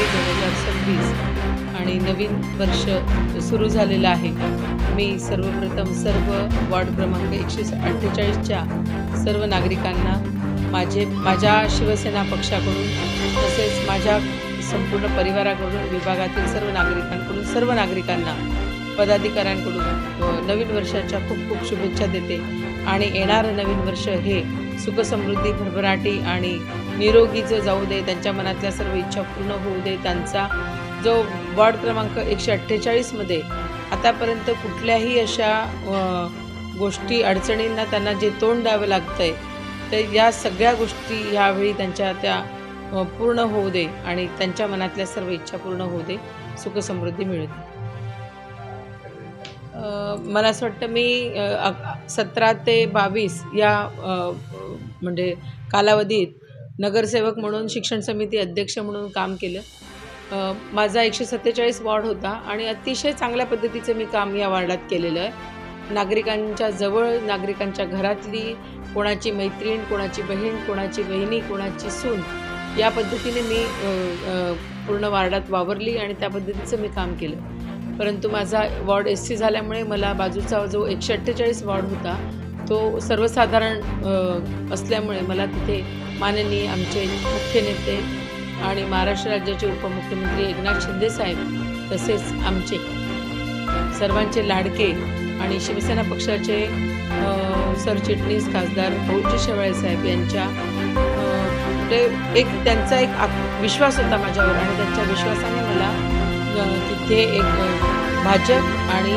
2026 आणि नवीन वर्ष सुरू झालेलं आहे। मी सर्वप्रथम सर्व वॉर्ड क्रमांक 148च्या सर्व नागरिकांना माझ्या शिवसेना पक्षाकडून तसेच माझ्या संपूर्ण परिवाराकडून विभागातील सर्व नागरिकांना पदाधिकाऱ्यांकडून नवीन वर्षाच्या खूप खूप शुभेच्छा देते आणि येणारं नवीन वर्ष हे सुख समृद्धी भरभराटी आणि निरोगीचं जाऊ दे, त्यांच्या मनातल्या सर्व इच्छा पूर्ण होऊ दे। त्यांचा जो वॉर्ड क्रमांक 148 मध्ये आतापर्यंत कुठल्याही अशा गोष्टी अडचणींना त्यांना जे तोंड द्यावं लागतंय तर या सगळ्या गोष्टी यावेळी त्यांच्या त्या पूर्ण होऊ दे आणि त्यांच्या मनातल्या सर्व इच्छा पूर्ण होऊ दे, सुख समृद्धी मिळू दे। मला असं वाटतं मी 17 ते 22 या म्हणजे कालावधीत नगरसेवक म्हणून शिक्षण समिती अध्यक्ष म्हणून काम केलं। माझा 147 वॉर्ड होता आणि अतिशय चांगल्या पद्धतीचं मी काम या वार्डात केलेलं आहे। नागरिकांच्या जवळ, नागरिकांच्या घरातली, कोणाची मैत्रीण, कोणाची बहीण, कोणाची बहिणी, कोणाची सून, या पद्धतीने मी पूर्ण वार्डात वावरली आणि त्या पद्धतीचं मी काम केलं। परंतु माझा वॉर्ड SC झाल्यामुळे मला बाजूचा जो 148 वॉर्ड होता तो सर्वसाधारण असल्यामुळे मला तिथे माननीय आमचे मुख्य नेते आणि महाराष्ट्र राज्याचे उपमुख्यमंत्री एकनाथ शिंदे साहेब तसेच आमचे सर्वांचे लाडके आणि शिवसेना पक्षाचे सरचिटणीस खासदार भाऊजी शेवाळे साहेब यांच्या त्यांचा एक विश्वास होता माझ्यावर आणि त्यांच्या विश्वासाने मला तिथे एक भाजप आणि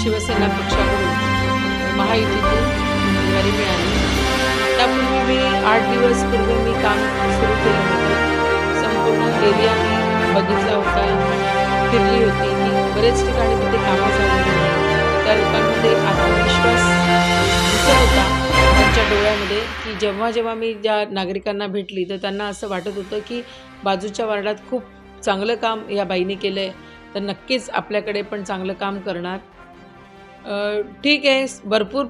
शिवसेना पक्षाकडून महायुतीतून उमेदवारी मिळाली। त्यापूर्वी मी 8 दिवस पूर्वी मी काम सुरू केलं होतं। संपूर्ण एरिया मी बघितला होता, फिरली होती की बरेच ठिकाणी तिथे कामं झालेली नाही। त्या लोकांमध्ये आत्मविश्वास दिसत होता त्यांच्या डोळ्यामध्ये की जेव्हा मी ज्या नागरिकांना भेटली तर त्यांना असं वाटत होतं की बाजूच्या वार्डात खूप चांगलं काम या बाईने केलं आहे तर नक्कीच आपल्याकडे पण चांगलं काम करणार। ठीक आहे, भरपूर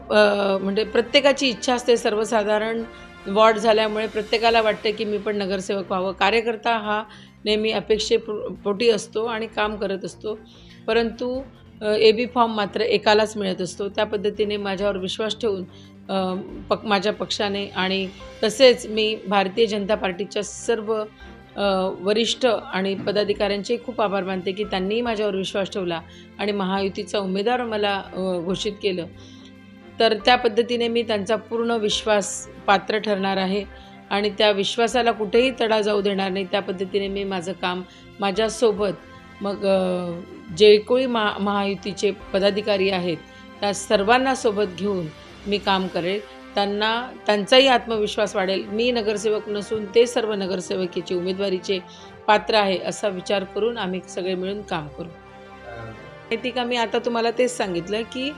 म्हणजे प्रत्येकाची इच्छा असते, सर्वसाधारण वॉर्ड झाल्यामुळे प्रत्येकाला वाटते की मी पण नगरसेवक व्हावं। कार्यकर्ता हा नेहमी अपेक्षेपोटी असतो आणि काम करत असतो, परंतु AB फॉर्म मात्र एकालाच मिळत असतो। त्या पद्धतीने माझ्यावर विश्वास ठेवून माझ्या पक्षाने आणि तसेच मी भारतीय जनता पार्टीच्या सर्व वरिष्ठ आणि पदाधिकाऱ्यांचे खूप आभार मानते की त्यांनी माझ्यावर विश्वास ठेवला आणि महायुतीचा उमेदवार मला घोषित केलं। तर त्या पद्धतीने मी त्यांचा पूर्ण विश्वास पात्र ठरणार आहे आणि त्या विश्वासाला कुठेही तडा जाऊ देणार नाही। त्या पद्धतीने मी माझं काम माझ्यासोबत मग जे कोणी महायुतीचे पदाधिकारी आहेत त्या सर्वांना सोबत घेऊन मी काम करेल। त्यांचाही आत्मविश्वास वाढेल। मी नगरसेवक नसून ते सर्व नगरसेवकीचे उमेदवारीचे पात्र आहे असा विचार करून आम्ही सगळे मिळून काम करू। माहिती का, मी आता तुम्हाला तेच सांगितलं की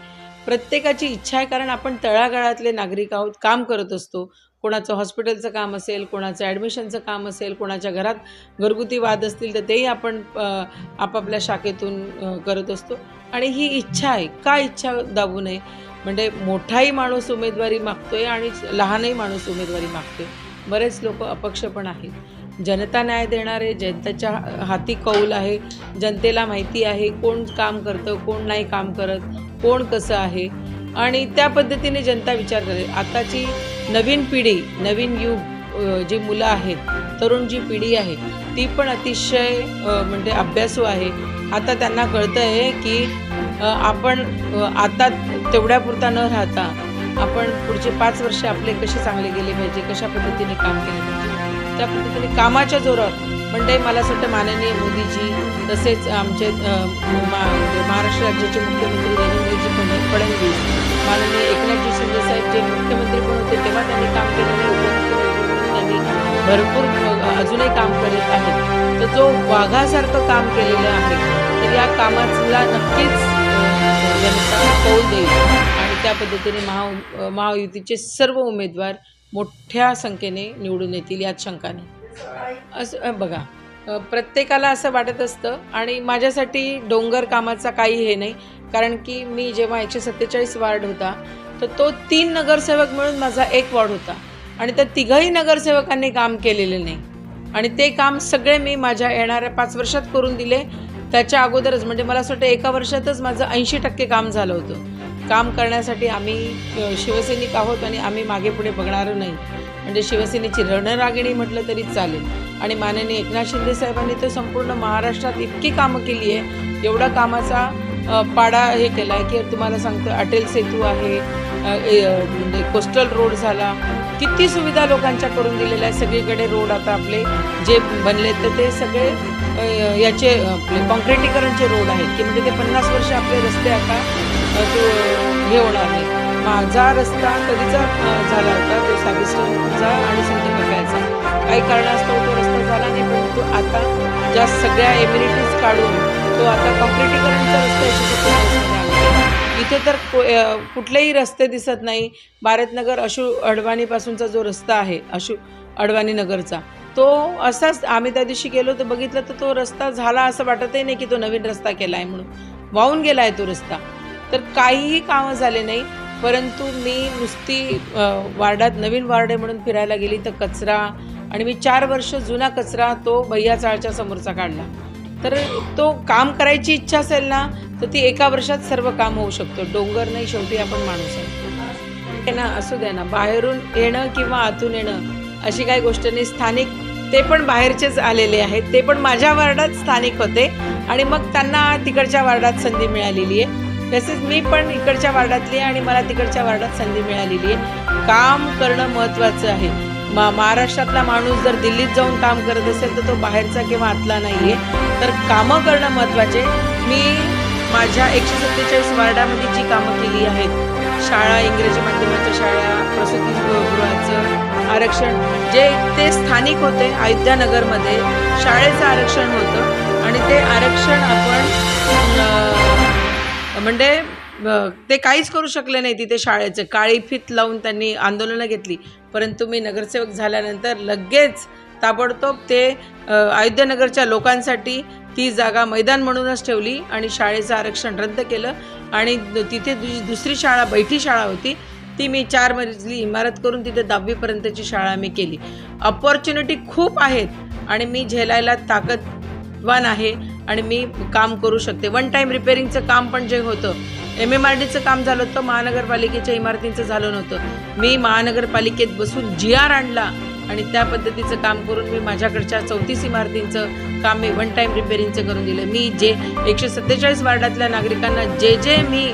प्रत्येकाची इच्छा आहे, कारण आपण तळागाळातले नागरिक आहोत, काम करत असतो। कोणाचं हॉस्पिटलचं काम असेल, कोणाचं ॲडमिशनचं काम असेल, कोणाच्या घरात घरगुती वाद असतील तर तेही आपण आपापल्या शाखेतून करत असतो आणि ही इच्छा आहे। का इच्छा दाबू नये? म्हणजे मोठाही माणूस उमेदवारी मागतोय आणि लहानही माणूस उमेदवारी मागतोय। बरेच लोक अपक्ष पण आहेत। जनता न्याय देणारे, जनतेच्या हाती कौल आहे, जनतेला माहिती आहे कोण काम करतं, कोण नाही काम करत, कोण कसं आहे आणि त्या पद्धतीने जनता विचार करेल। आताची नवीन पिढी, नवीन युग, जी मुलं आहेत, तरुण जी पिढी आहे ती पण अतिशय म्हणजे अभ्यासू आहे। आता त्यांना कळतं आहे की आपण आता तेवढ्यापुरता न राहता आपण पुढचे 5 वर्ष आपले कसे चांगले गेले पाहिजे, कशा पद्धतीने काम केले पाहिजे, त्या पद्धतीने कामाच्या जोरावर म्हणजे मला असं वाटतं माननीय मोदीजी तसेच आमचे महाराष्ट्र राज्याचे मुख्यमंत्री देवेंद्रजी फडणवीस, माननीय एकनाथजी शिंदे साहेब जे मुख्यमंत्री पण होते तेव्हा त्यांनी काम केलेलं आहे, उपमुख्यमंत्री त्यांनी भरपूर अजूनही काम करत आहेत। तर जो वाघासारखं काम केलेलं आहे तर या कामाला नक्कीच जनता कौल देईल आणि त्या पद्धतीने महायुतीचे सर्व उमेदवार मोठ्या संख्येने निवडून येतील यात शंका नाही। असं बघा, प्रत्येकाला असं वाटत असतं आणि माझ्यासाठी डोंगर कामाचा काही हे नाही, कारण की मी जेव्हा 147 वार्ड होता तर तो 3 नगरसेवक मिळून माझा 1 वॉर्ड होता आणि त्या तिघही नगरसेवकांनी काम केलेलं नाही आणि ते काम सगळे मी माझ्या येणाऱ्या 5 वर्षात करून दिले. त्याच्या अगोदरच म्हणजे मला असं वाटतं एका वर्षातच माझं 80% काम झालं होतं. काम करण्यासाठी आम्ही शिवसैनिक आहोत आणि आम्ही मागे पुढे बघणार नाही. म्हणजे शिवसेनेची रणरागिणी म्हटलं तरी चालेल. आणि माननीय एकनाथ शिंदे साहेबांनी तर संपूर्ण महाराष्ट्रात इतकी कामं केली आहे, एवढा कामाचा पाडा हे केला आहे की तुम्हाला सांगतो, अटेल सेतू आहे, म्हणजे कोस्टल रोड झाला, किती सुविधा लोकांच्या करून दिलेल्या आहे. सगळीकडे रोड आता आपले जे बनले तर ते सगळे याचे आपले कॉन्क्रिटीकरणचे रोड आहेत की म्हणजे ते 50 वर्ष आपले रस्ते आता हे होणार नाही. माझा रस्ता कधीचा झाला होता, तो साविस्टरचा आणि संत कक्याचा. काही कारणास्तव तो रस्ता झाला नाही, परंतु आता ज्या सगळ्या एम्युनिटीज काढून तो आता कॉन्क्रिटीकरणचा रस्ता इथे तर कुठलेही रस्ते दिसत नाही. भारतनगर अशू अडवाणीपासूनचा जो रस्ता आहे, अशू अडवाणी नगरचा, तो असाच आम्ही त्या दिवशी गेलो तर बघितलं तर तो रस्ता झाला असं वाटतही नाही की तो नवीन रस्ता केला आहे म्हणून. वाहून गेला आहे तो रस्ता. तर काहीही कामं झाले नाही. परंतु मी नुसती वार्डात नवीन वार्ड आहे म्हणून फिरायला गेली तर कचरा, आणि मी 4 वर्ष जुना कचरा तो भैया चाळच्या समोरचा काढला. तर तो काम करायची इच्छा असेल ना तर ती एका वर्षात सर्व काम होऊ शकतो. डोंगर नाही, शेवटी आपण माणूस आहे ना. असू द्या ना, बाहेरून येणं किंवा आतून येणं अशी काही गोष्ट नाही. स्थानिक ते पण बाहेरचेच आलेले आहेत, ते पण माझ्या वार्डात स्थानिक होते आणि मग त्यांना तिकडच्या वार्डात संधी मिळालेली आहे. तसेच मी पण इकडच्या वार्डातली आणि मला तिकडच्या वार्डात संधी मिळालेली आहे. काम करणं महत्त्वाचं आहे. महाराष्ट्रातला माणूस जर दिल्लीत जाऊन काम करत असेल तर तो बाहेरचा किंवा आतला नाही आहे. तर कामं करणं महत्त्वाचे. मी माझ्या 147 वार्डामध्ये जी कामं केली आहेत, शाळा, इंग्रजी माध्यमाच्या शाळा, प्रसूतीगृहाचं आरक्षण, जे ते स्थानिक होते. अयोध्यानगरमध्ये शाळेचं आरक्षण होतं आणि ते आरक्षण आपण म्हणजे ते काहीच करू शकले नाही तिथे. शाळेचे काळी फीत लावून त्यांनी आंदोलनं घेतली. परंतु मी नगरसेवक झाल्यानंतर लगेच ताबडतोब ते अयोध्यानगरच्या लोकांसाठी ती जागा मैदान म्हणूनच ठेवली आणि शाळेचं आरक्षण रद्द केलं. आणि तिथे दुसरी शाळा, बैठी शाळा होती, ती मी 4 मजली इमारत करून तिथे 10वीपर्यंतची शाळा मी केली. अपॉर्च्युनिटी खूप आहेत आणि मी झेलायला ताकदवान आहे आणि मी काम करू शकते. वन टाईम रिपेअरिंगचं काम पण जे होतं, MMRDचं काम झालं होतं, महानगरपालिकेच्या इमारतींचं झालं नव्हतं. मी महानगरपालिकेत बसून GR आणला आणि त्या पद्धतीचं काम करून मी माझ्याकडच्या 34 इमारतींचं काम मी वन टाईम रिपेअरिंगचं करून दिलं. मी जे 147 वार्डातल्या नागरिकांना जे जे मी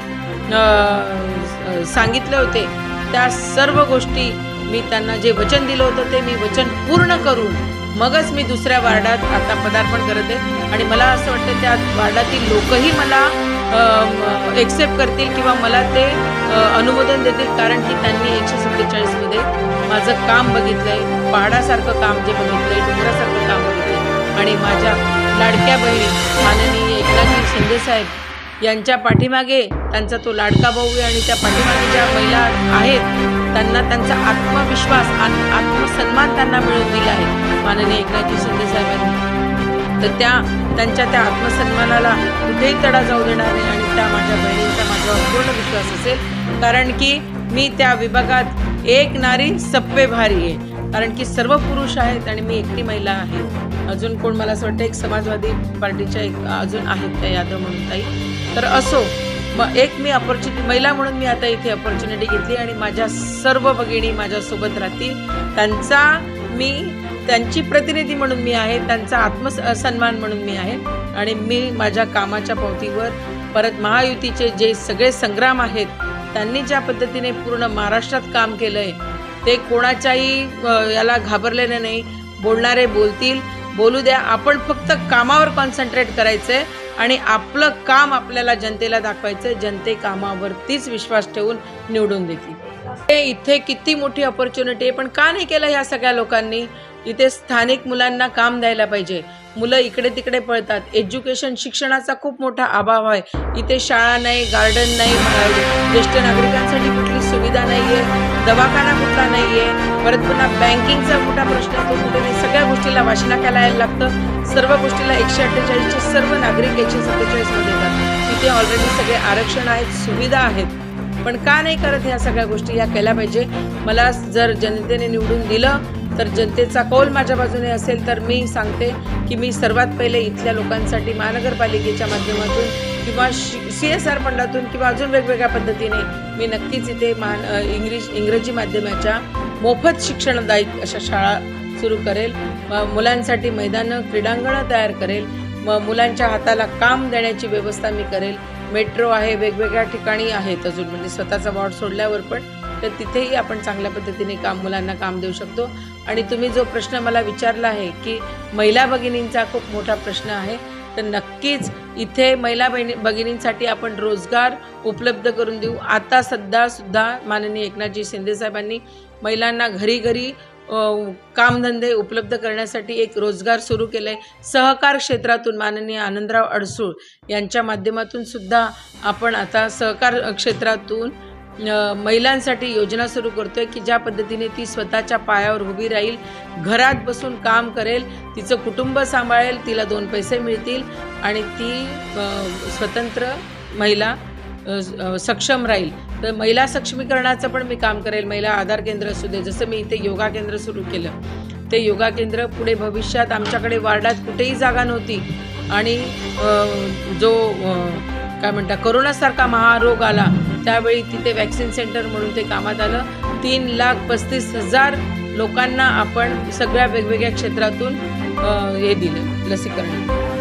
सांगितले होते त्या सर्व गोष्टी मी त्यांना जे वचन दिलं होतं ते मी वचन पूर्ण करून मगच मी दुसऱ्या वार्डात आता पदार्पण करत आहे. आणि मला असं वाटतं त्या वार्डातील लोकही मला एक्सेप्ट करतील किंवा मला ते अनुमोदन देतील, कारण की त्यांनी 147मध्ये माझं काम बघितलं आहे. पहाडासारखं काम जे बघितलं आहे, डोंगरासारखं काम बघितलं आहे. आणि माझ्या लाडक्या बहिणी माननीय एकनाथजी शिंदेसाहेब यांच्या पाठीमागे त्यांचा तो लाडका भाऊ आहे आणि त्या पाठीमागे ज्या महिला आहेत त्यांना त्यांचा आत्मविश्वास, आत्मसन्मान त्यांना मिळवून दिला आहे माननीय एकनाथजी शिंदेसाहेबांनी. तर त्यांच्या त्या आत्मसन्मानाला कुठेही तडा जाऊ देणार नाही आणि त्या माझ्या बहिणींचा माझ्यावर पूर्ण विश्वास असेल, कारण की मी त्या विभागात एक नारी सप्पे भारी आहे. कारण की सर्व पुरुष आहेत आणि मी एकटी महिला आहे. अजून कोण, मला असं वाटतं एक समाजवादी पार्टीच्या एक अजून आहेत त्या यादव म्हणून ताई. तर असो, मग एक मी अपॉर्च्युनिटी महिला म्हणून मी आता इथे अपॉर्च्युनिटी घेतली आणि माझ्या सर्व भगिनी माझ्यासोबत राहतील. त्यांची प्रतिनिधी म्हणून मी आहे, त्यांचा आत्मसन्मान म्हणून मी आहे. आणि मी माझ्या कामाच्या पावतीवर परत महायुतीचे जे सगळे संग्राम आहेत त्यांनी ज्या पद्धतीने पूर्ण महाराष्ट्रात काम केलं आहे ते कोणाच्याही याला घाबरलेले नाही. बोलणारे बोलतील, बोलू द्या. आपण फक्त कामावर कॉन्सन्ट्रेट करायचं आहे आणि आपलं काम आपल्याला जनतेला दाखवायचं आहे. जनते कामावरतीच विश्वास ठेवून निवडून देतील. इथे किती मोठी अपॉर्च्युनिटी आहे, पण का नाही केलं ह्या सगळ्या लोकांनी? इथे स्थानिक मुलांना काम द्यायला पाहिजे. मुलं इकडे तिकडे पळतात. एज्युकेशन, शिक्षणाचा खूप मोठा अभाव आहे. इथे शाळा नाही, गार्डन नाही, ज्येष्ठ नागरिकांसाठी कुठली सुविधा नाही आहे, दवाखाना कुठला नाही आहे. परत पुन्हा बँकिंगचा मोठा प्रश्न आहे, तो कुठे नाही. सगळ्या गोष्टीला वाशिनाक्याला यायला लागतं. सर्व गोष्टीला 148चे सर्व नागरिक 147मध्ये येतात. तिथे ऑलरेडी सगळे आरक्षण आहेत, सुविधा आहेत. पण का नाही करत ह्या सगळ्या गोष्टी? या केल्या पाहिजे. मला जर जनतेने निवडून दिलं तर जनतेचा कौल माझ्या बाजूने असेल तर मी सांगते की मी सर्वात पहिले इथल्या लोकांसाठी महानगरपालिकेच्या माध्यमातून किंवा CSR फंडातून किंवा अजून वेगवेगळ्या पद्धतीने मी नक्कीच इथे इंग्रजी माध्यमाच्या मोफत शिक्षणदायी अशा शाळा सुरू करेल. मुलांसाठी मैदानं क्रीडांगणं तयार करेल. मुलांच्या हाताला काम देण्याची व्यवस्था मी करेल. मेट्रो आहे, वेगवेगळ्या ठिकाणी आहेत अजून, म्हणजे स्वतःचा वॉर्ड सोडल्यावर पण, तर तिथेही आपण चांगल्या पद्धतीने मुलांना काम देऊ शकतो. आणि तुम्ही जो प्रश्न मला विचारला आहे की महिला भगिनींचा खूप मोठा प्रश्न आहे, तर नक्कीच इथे महिला भगिनींसाठी आपण रोजगार उपलब्ध करून देऊ. आता सुद्धा माननीय एकनाथजी शिंदे साहेबांनी महिलांना घरी घरी कामधंदे उपलब्ध करण्यासाठी एक रोजगार सुरू केलं आहे. सहकार क्षेत्रातून माननीय आनंदराव अडसूळ यांच्या माध्यमातून सुद्धा आपण आता सहकार क्षेत्रातून महिलांसाठी योजना सुरू करतोय की ज्या पद्धतीने ती स्वतःच्या पायावर उभी राहील, घरात बसून काम करेल, तिचं कुटुंब सांभाळेल, तिला 2 पैसे मिळतील आणि ती स्वतंत्र महिला सक्षम राहील. तर महिला सक्षमीकरणाचं पण मी काम करेल. महिला आधार केंद्र असू दे, जसं मी इथे योगा केंद्र सुरू केलं, ते योगा केंद्र पुढे भविष्यात आमच्याकडे वार्डात कुठेही जागा नव्हती आणि जो काय म्हणता कोरोनासारखा महारोग आला त्यावेळी तिथे वॅक्सिन सेंटर म्हणून ते कामात आलं. 3,35,000 लोकांना आपण सगळ्या वेगवेगळ्या क्षेत्रातून हे दिलं लसीकरण.